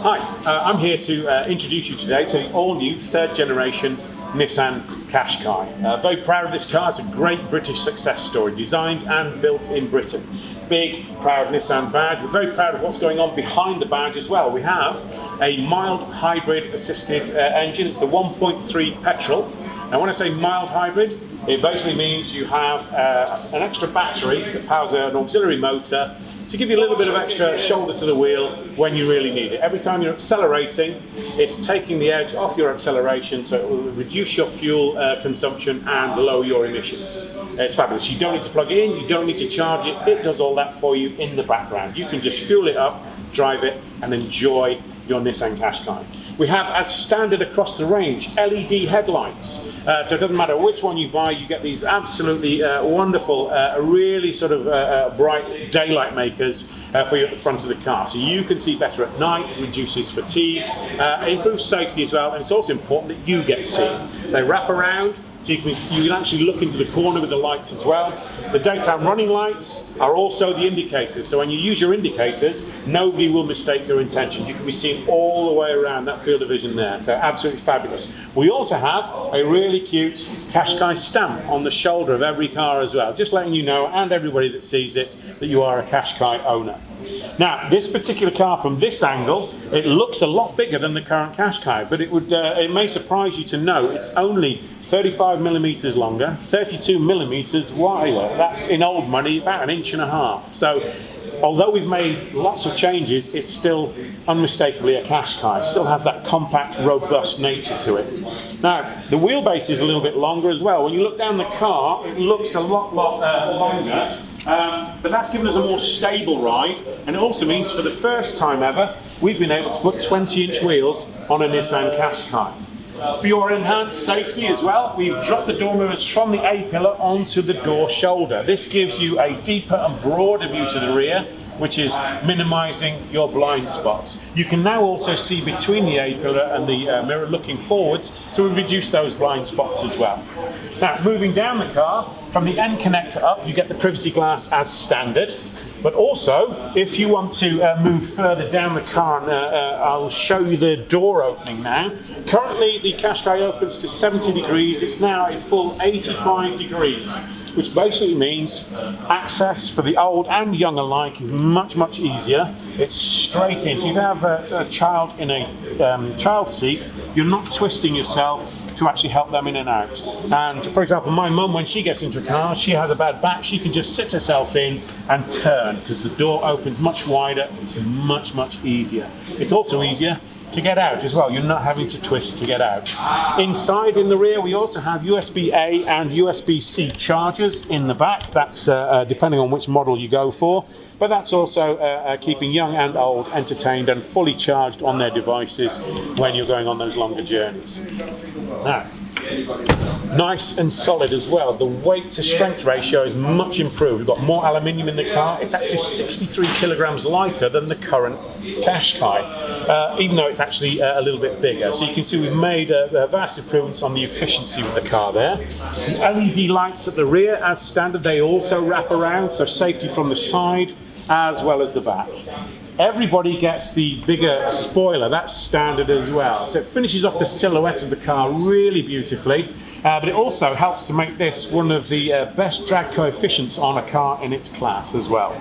Hi, I'm here to introduce you today to the all-new third generation Nissan Qashqai. Very proud of this car. It's a great British success story, designed and built in Britain. Big, proud Nissan badge. We're very proud of what's going on behind the badge as well. We have a mild hybrid assisted engine. It's the 1.3 petrol. Now when I say mild hybrid, it basically means you have an extra battery that powers an auxiliary motor to give you a little bit of extra shoulder to the wheel when you really need it. Every time you're accelerating, it's taking the edge off your acceleration, so it will reduce your fuel consumption and lower your emissions. It's fabulous. You don't need to plug it in, you don't need to charge it. It does all that for you in the background. You can just fuel it up, drive it, and enjoy your Nissan Qashqai. We have, as standard across the range, LED headlights. So it doesn't matter which one you buy, you get these absolutely wonderful, really sort of bright daylight makers for you at the front of the car. So you can see better at night, reduces fatigue, improves safety as well, and it's also important that you get seen. They wrap around, so you can actually look into the corner with the lights as well. The daytime running lights are also the indicators. So when you use your indicators, nobody will mistake your intentions. You can be seen all the way around that field of vision there. So absolutely fabulous. We also have a really cute Qashqai stamp on the shoulder of every car as well. Just letting you know, and everybody that sees it, that you are a Qashqai owner. Now, this particular car from this angle, it looks a lot bigger than the current Qashqai, but it may surprise you to know it's only 35 millimeters longer, 32 millimeters wider. That's in old money about 1.5 inches. So although we've made lots of changes, it's still unmistakably a Qashqai. It still has that compact, robust nature to it. Now, the wheelbase is a little bit longer as well. When you look down the car, it looks a lot longer. But that's given us a more stable ride, and it also means for the first time ever, we've been able to put 20-inch wheels on a Nissan Qashqai. For your enhanced safety as well, we've dropped the door mirrors from the A-pillar onto the door shoulder. This gives you a deeper and broader view to the rear, which is minimising your blind spots. You can now also see between the A-pillar and the mirror looking forwards, so we've reduced those blind spots as well. Now, moving down the car, from the end connector up, you get the privacy glass as standard. But also, if you want to move further down the car, and I'll show you the door opening now. Currently, the Qashqai opens to 70 degrees. It's now a full 85 degrees, which basically means access for the old and young alike is much easier. It's straight in. So if you have a child in a child seat, you're not twisting yourself to actually help them in and out. And for example, my mum, when she gets into a car, she has a bad back, she can just sit herself in and turn, because the door opens much wider. It's much easier. It's also easier to get out as well. You're not having to twist to get out. Inside in the rear, we also have USB-A and USB-C chargers in the back. That's depending on which model you go for. But that's also keeping young and old entertained and fully charged on their devices when you're going on those longer journeys. Now, nice and solid as well. The weight to strength ratio is much improved. We've got more aluminium in the car. It's actually 63 kilograms lighter than the current Qashqai, even though it's actually a little bit bigger. So you can see we've made vast improvements on the efficiency of the car there. The LED lights at the rear, as standard, they also wrap around, so safety from the side as well as the back. Everybody gets the bigger spoiler, that's standard as well. So it finishes off the silhouette of the car really beautifully, but it also helps to make this one of the best drag coefficients on a car in its class as well.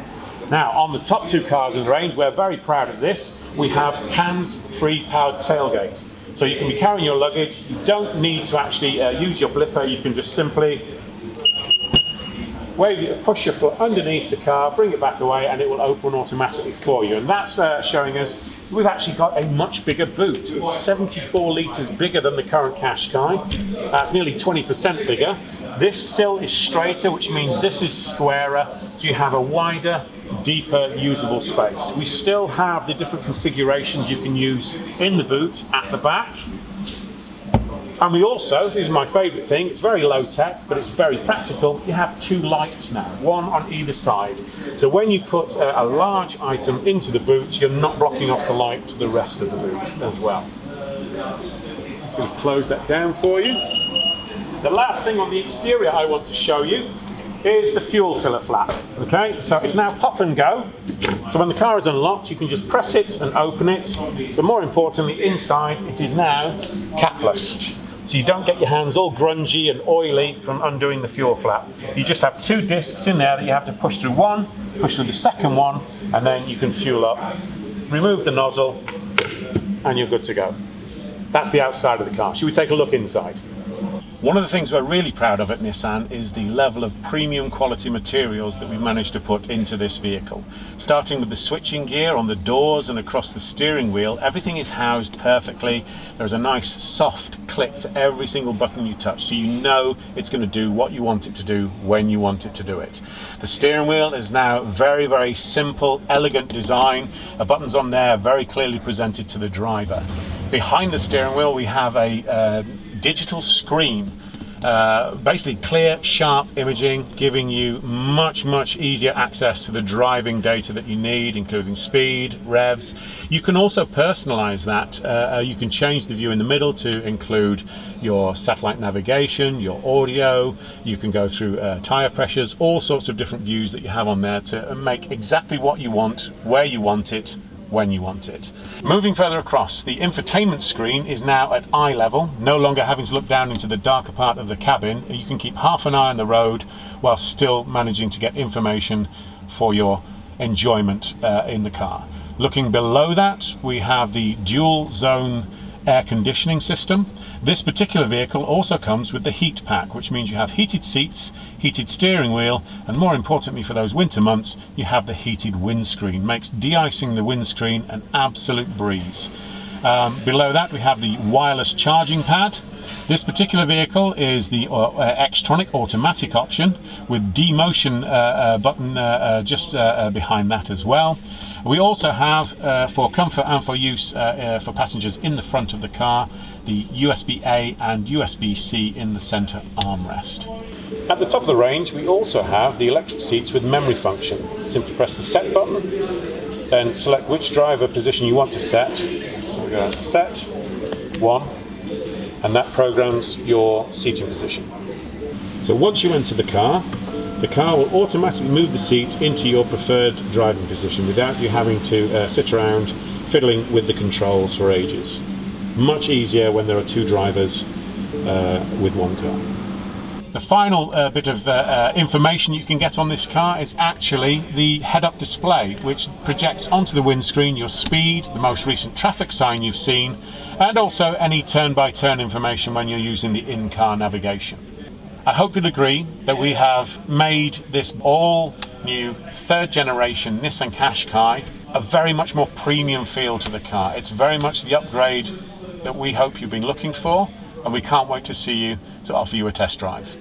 Now, on the top two cars in the range, we're very proud of this. We have hands-free powered tailgate. So you can be carrying your luggage, you don't need to actually use your blipper, you can just simply push your foot underneath the car, bring it back away, and it will open automatically for you. And that's showing us we've actually got a much bigger boot. It's 74 litres bigger than the current Qashqai. That's nearly 20% bigger. This sill is straighter, which means this is squarer, so you have a wider, deeper, usable space. We still have the different configurations you can use in the boot at the back. And we also, this is my favourite thing, it's very low tech, but it's very practical, you have two lights now, one on either side. So when you put a large item into the boot, you're not blocking off the light to the rest of the boot as well. I'm just going to close that down for you. The last thing on the exterior I want to show you is the fuel filler flap. Okay, so it's now pop and go. So when the car is unlocked, you can just press it and open it. But more importantly, inside it is now capless. So you don't get your hands all grungy and oily from undoing the fuel flap. You just have two discs in there that you have to push through one, push through the second one, and then you can fuel up. Remove the nozzle, and you're good to go. That's the outside of the car. Should we take a look inside? One of the things we're really proud of at Nissan is the level of premium quality materials that we managed to put into this vehicle. Starting with the switching gear on the doors and across the steering wheel, everything is housed perfectly. There's a nice soft click to every single button you touch, so you know it's going to do what you want it to do when you want it to do it. The steering wheel is now very, very simple, elegant design. A button's on there very clearly presented to the driver. Behind the steering wheel we have a digital screen, basically clear, sharp imaging, giving you much easier access to the driving data that you need, including speed, revs. You can also personalize that. You can change the view in the middle to include your satellite navigation, your audio. You can go through tire pressures, all sorts of different views that you have on there to make exactly what you want, where you want it, when you want it. Moving further across, the infotainment screen is now at eye level, no longer having to look down into the darker part of the cabin. You can keep half an eye on the road while still managing to get information for your enjoyment in the car. Looking below that, we have the dual zone air conditioning system. This particular vehicle also comes with the heat pack, which means you have heated seats, heated steering wheel, and more importantly for those winter months, you have the heated windscreen. Makes de-icing the windscreen an absolute breeze. Below that we have the wireless charging pad. This particular vehicle is the Xtronic automatic option with D-motion button just behind that as well. We also have, for comfort and for use for passengers in the front of the car, the USB-A and USB-C in the centre armrest. At the top of the range, we also have the electric seats with memory function. Simply press the set button, then select which driver position you want to set. So we go to set, 1, and that programs your seating position. So once you enter the car will automatically move the seat into your preferred driving position without you having to sit around fiddling with the controls for ages. Much easier when there are two drivers with one car. The final bit of information you can get on this car is actually the head-up display, which projects onto the windscreen your speed, the most recent traffic sign you've seen, and also any turn-by-turn information when you're using the in-car navigation. I hope you'll agree that we have made this all-new third-generation Nissan Qashqai a very much more premium feel to the car. It's very much the upgrade that we hope you've been looking for, and we can't wait to see you to offer you a test drive.